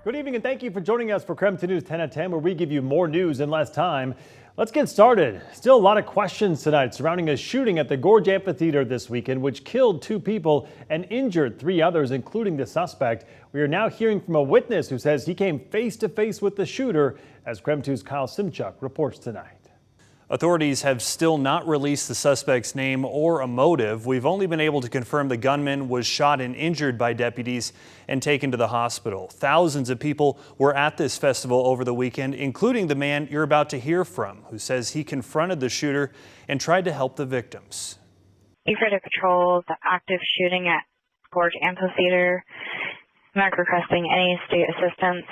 Good evening and thank you for joining us for KREM 2 News 10 at 10, where we give you more news in less time. Let's get started. Still a lot of questions tonight surrounding a shooting at the Gorge Amphitheater this weekend, which killed 2 people and injured 3 others, including the suspect. We are now hearing from a witness who says he came face to face with the shooter, as KREM 2's Kyle Simchuk reports tonight. Authorities have still not released the suspect's name or a motive. We've only been able to confirm the gunman was shot and injured by deputies and taken to the hospital. Thousands of people were at this festival over the weekend, including the man you're about to hear from, who says he confronted the shooter and tried to help the victims. Eager to patrol the active shooting at Gorge Amphitheater. I'm not requesting any state assistance.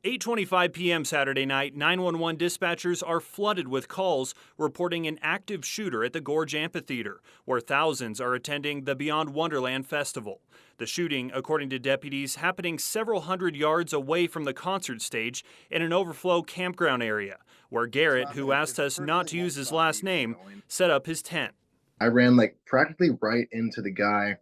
8:25 p.m. Saturday night, 911 dispatchers are flooded with calls reporting an active shooter at the Gorge Amphitheater, where thousands are attending the Beyond Wonderland Festival. The shooting, according to deputies, happening several hundred yards away from the concert stage in an overflow campground area, where Garrett, who asked us not to use his last name, set up his tent. I ran practically right into the guy.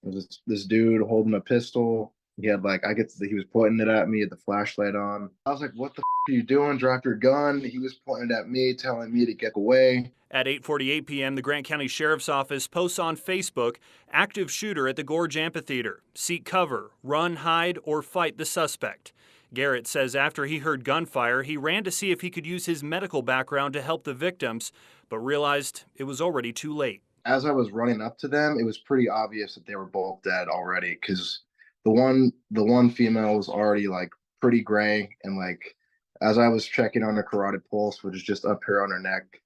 It was this dude holding a pistol. He had he was pointing it at me, had the flashlight on. I was like, what the are you doing? Drop your gun. He was pointing at me, telling me to get away. At 8:48 p.m., the Grant County Sheriff's Office posts on Facebook, active shooter at the Gorge Amphitheater. Seek cover, run, hide, or fight the suspect. Garrett says after he heard gunfire, he ran to see if he could use his medical background to help the victims, but realized it was already too late. As I was running up to them, it was pretty obvious that they were both dead already, because the one female was already pretty gray, and as I was checking on her carotid pulse, which is just up here on her neck,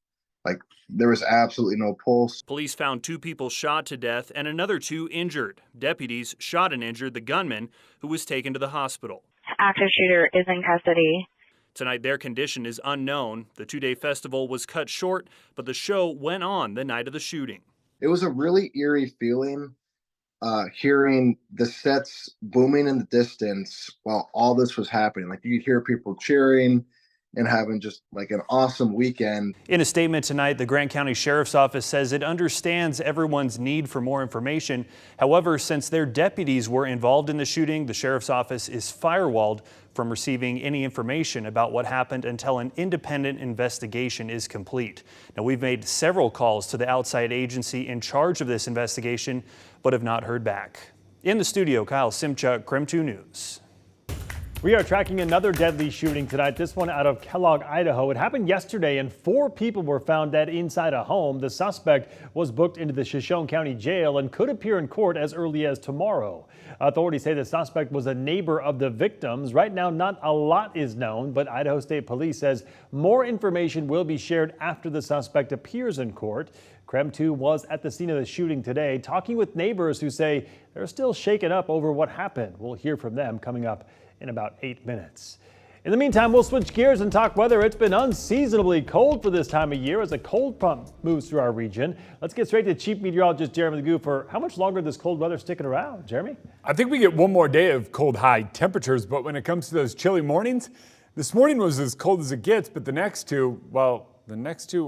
there was absolutely no pulse. Police found 2 people shot to death and another 2 injured. Deputies shot and injured the gunman, who was taken to the hospital. Active shooter is in custody. Tonight, their condition is unknown. The 2-day festival was cut short, but the show went on the night of the shooting. It was a really eerie feeling, hearing the sets booming in the distance while all this was happening. You could hear people cheering and having just an awesome weekend. In a statement tonight, the Grant County Sheriff's Office says it understands everyone's need for more information. However, since their deputies were involved in the shooting, the Sheriff's Office is firewalled from receiving any information about what happened until an independent investigation is complete. Now, we've made several calls to the outside agency in charge of this investigation, but have not heard back. In the studio, Kyle Simchuk, KREM 2 News. We are tracking another deadly shooting tonight, this one out of Kellogg, Idaho. It happened yesterday and 4 people were found dead inside a home. The suspect was booked into the Shoshone County Jail and could appear in court as early as tomorrow. Authorities say the suspect was a neighbor of the victims. Right now, not a lot is known, but Idaho State Police says more information will be shared after the suspect appears in court. KREM 2 was at the scene of the shooting today, talking with neighbors who say they're still shaken up over what happened. We'll hear from them coming up in about 8 minutes. In the meantime, we'll switch gears and talk weather. It's been unseasonably cold for this time of year as a cold front moves through our region. Let's get straight to Chief Meteorologist Jeremy Legoo for how much longer this cold weather sticking around. Jeremy? I think we get one more day of cold high temperatures, but when it comes to those chilly mornings, this morning was as cold as it gets, but the next two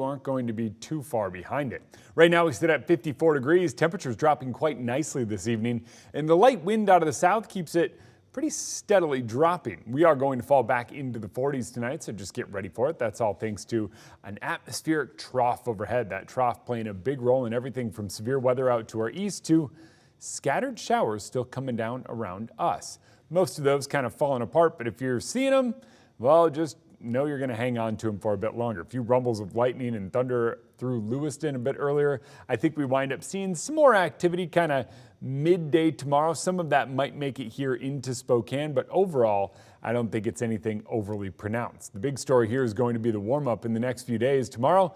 aren't going to be too far behind it. Right now we sit at 54 degrees. Temperatures dropping quite nicely this evening, and the light wind out of the south keeps it pretty steadily dropping. We are going to fall back into the 40s tonight, so just get ready for it. That's all thanks to an atmospheric trough overhead. That trough playing a big role in everything from severe weather out to our east to scattered showers still coming down around us. Most of those kind of falling apart, but if you're seeing them, well, just know you're going to hang on to them for a bit longer. A few rumbles of lightning and thunder through Lewiston a bit earlier. I think we wind up seeing some more activity kind of midday tomorrow. Some of that might make it here into Spokane, but overall, I don't think it's anything overly pronounced. The big story here is going to be the warm up in the next few days. Tomorrow,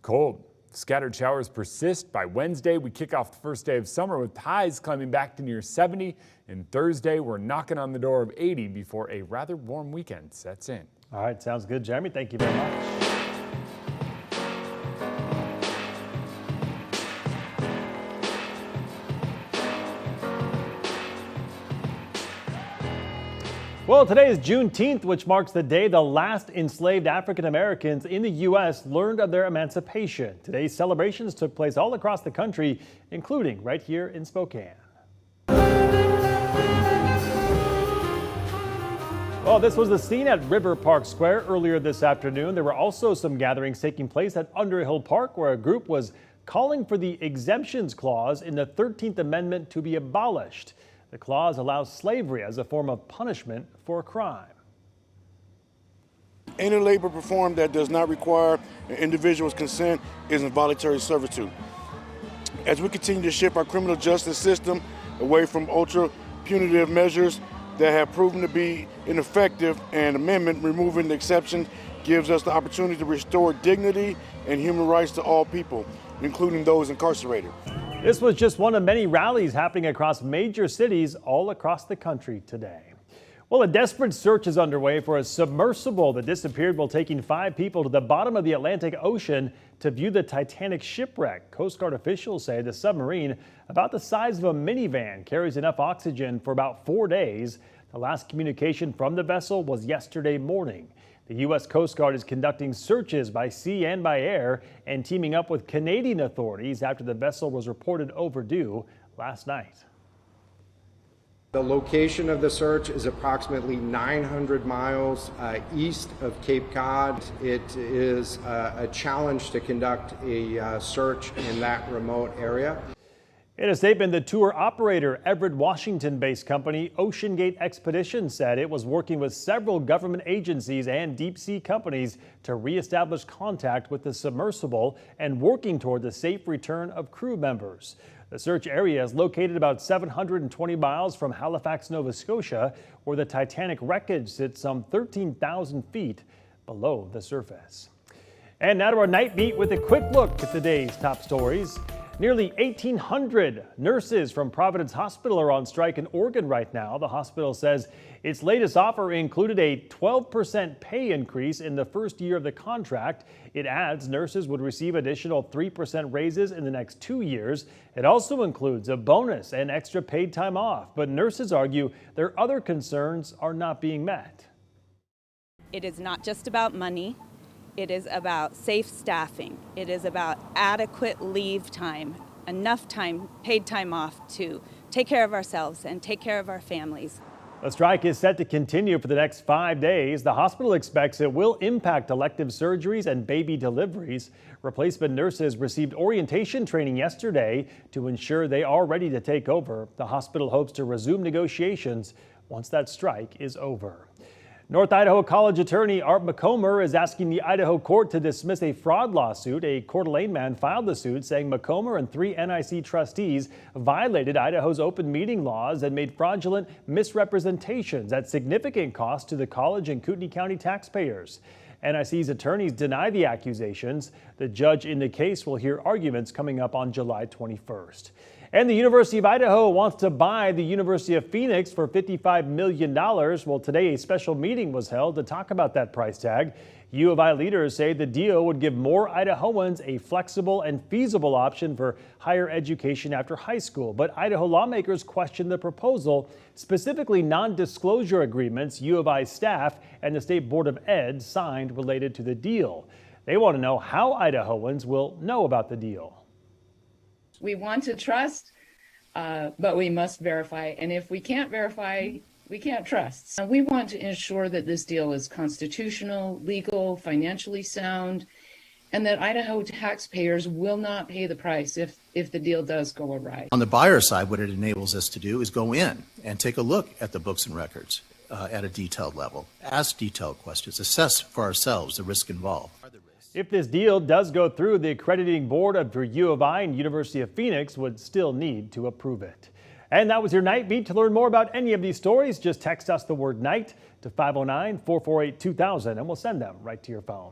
cold. Scattered showers persist. By Wednesday, we kick off the first day of summer with highs climbing back to near 70. And Thursday, we're knocking on the door of 80 before a rather warm weekend sets in. All right, sounds good, Jeremy. Thank you very much. Well, today is Juneteenth, which marks the day the last enslaved African Americans in the U.S. learned of their emancipation. Today's celebrations took place all across the country, including right here in Spokane. Well, this was the scene at River Park Square earlier this afternoon. There were also some gatherings taking place at Underhill Park, where a group was calling for the exemptions clause in the 13th Amendment to be abolished. The clause allows slavery as a form of punishment for a crime. Any labor performed that does not require an individual's consent is involuntary servitude. As we continue to shift our criminal justice system away from ultra punitive measures that have proven to be ineffective, an amendment removing the exception gives us the opportunity to restore dignity and human rights to all people, including those incarcerated. This was just one of many rallies happening across major cities all across the country today. Well, a desperate search is underway for a submersible that disappeared while taking 5 people to the bottom of the Atlantic Ocean to view the Titanic shipwreck. Coast Guard officials say the submarine, about the size of a minivan, carries enough oxygen for about 4 days. The last communication from the vessel was yesterday morning. The U.S. Coast Guard is conducting searches by sea and by air and teaming up with Canadian authorities after the vessel was reported overdue last night. The location of the search is approximately 900 miles east of Cape Cod. It is a challenge to conduct a search in that remote area. In a statement, the tour operator, Everett Washington-based company OceanGate Expeditions, said it was working with several government agencies and deep-sea companies to reestablish contact with the submersible and working toward the safe return of crew members. The search area is located about 720 miles from Halifax, Nova Scotia, where the Titanic wreckage sits some 13,000 feet below the surface. And now to our night beat with a quick look at today's top stories. Nearly 1,800 nurses from Providence Hospital are on strike in Oregon right now. The hospital says its latest offer included a 12% pay increase in the first year of the contract. It adds nurses would receive additional 3% raises in the next 2 years. It also includes a bonus and extra paid time off. But nurses argue their other concerns are not being met. It is not just about money. It is about safe staffing. It is about adequate leave time, enough time, paid time off to take care of ourselves and take care of our families. The strike is set to continue for the next 5 days. The hospital expects it will impact elective surgeries and baby deliveries. Replacement nurses received orientation training yesterday to ensure they are ready to take over. The hospital hopes to resume negotiations once that strike is over. North Idaho College attorney Art McComber is asking the Idaho court to dismiss a fraud lawsuit. A Coeur d'Alene man filed the suit saying McComber and 3 NIC trustees violated Idaho's open meeting laws and made fraudulent misrepresentations at significant cost to the college and Kootenai County taxpayers. NIC's attorneys deny the accusations. The judge in the case will hear arguments coming up on July 21st. And the University of Idaho wants to buy the University of Phoenix for $55 million. Well, today a special meeting was held to talk about that price tag. U of I leaders say the deal would give more Idahoans a flexible and feasible option for higher education after high school. But Idaho lawmakers question the proposal, specifically non-disclosure agreements U of I staff and the State Board of Ed signed related to the deal. They want to know how Idahoans will know about the deal. We want to trust, but we must verify. And if we can't verify, we can't trust. We want to ensure that this deal is constitutional, legal, financially sound, and that Idaho taxpayers will not pay the price if the deal does go awry. On the buyer side, what it enables us to do is go in and take a look at the books and records at a detailed level, ask detailed questions, assess for ourselves the risk involved. If this deal does go through, the accrediting board of U of I and University of Phoenix would still need to approve it. And that was your Night Beat. To learn more about any of these stories, just text us the word night to 509-448-2000 and we'll send them right to your phone.